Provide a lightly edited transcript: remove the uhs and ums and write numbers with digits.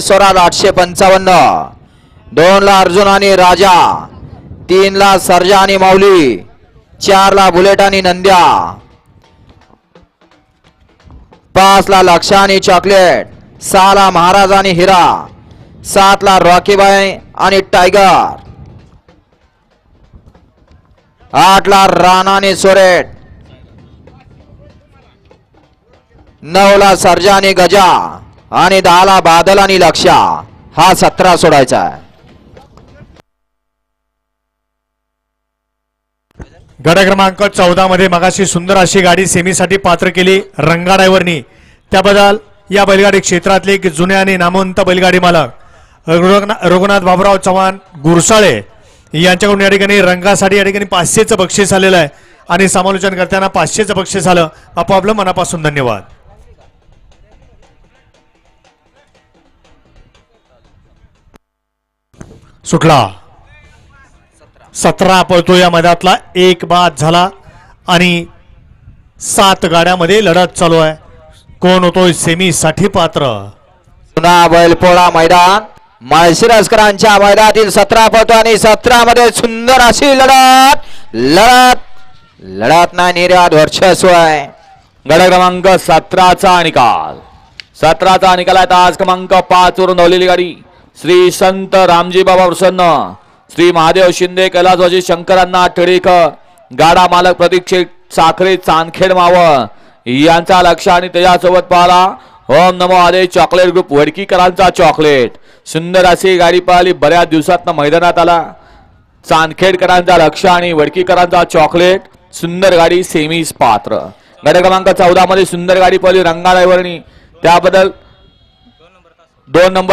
स्वराज 855, 2 ला अर्जुन आणि राजा, 3 ला सर्जा आणि माऊली, 4 ला बुलेट आणि नंद्या, 5 ला लक्षा आणि चॉकलेट, 6 ला महाराज आणि हिरा, 7 ला रॉकीबाई आणि टायगर, 8 ला राणा आणि सोरेट, 9 ला सर्जा आणि गजा आणि 10 ला बादल आणि लक्षा. हा 17 सोडायचा आहे. गट क्रमांक 14 मध्ये मगाशी सुंदर अशी गाडी सेमीसाठी पात्र केली रंगा ड्रायव्हरनी. त्याबद्दल या बैलगाडी क्षेत्रातले एक जुने आणि नामवंत बैलगाडी मालक रघुनाथ बाबूराव चव्हाण गुरसाळे यांच्याकडून या ठिकाणी रंगासाठी या ठिकाणी 500चं बक्षीस आलेलं आहे आणि समालोचन करताना 500चं बक्षीस आलं. आपलं मनापासून धन्यवाद. सुटला 17 पळतो या मैदानातला. एक बाद झाला आणि 7 गाड्यामध्ये लढत चालू आहे. कोण होतोय सेमी साठी पात्र? पुन्हा बैलपोळा मैदान माळशिरसकरांच्या मैदानातील 17 पळतो आणि 17 मध्ये सुंदर अशी लढत नाही निर्यात वर्चस्व आहे. गट क्रमांक 17चा निकाल. 17चा निकाल आहे. आज क्रमांक 5 वरून धावलेली गाडी श्री संत रामजी बाबा प्रसन्न, श्री महादेव शिंदे, कैलासवासी शंकरांना टिळेकर, गाडा मालक प्रतीक्षित साखरे चांदखेड मावळ यांचा लक्ष आणि त्याच्यासोबत पाहला ओम नमो आदे चॉकलेट ग्रुप वडकीकरांचा चॉकलेट. सुंदर अशी गाडी पाहिली. बऱ्याच दिवसात मैदानात आला. चांदखेडकरांचा लक्ष आणि वडकीकरांचा चॉकलेट. सुंदर गाडी सेमीस पात्र. गट क्रमांक 14 मध्ये सुंदर गाडी पाहिली रंगा ड्रायव्हरनी. त्याबद्दल 2 नंबर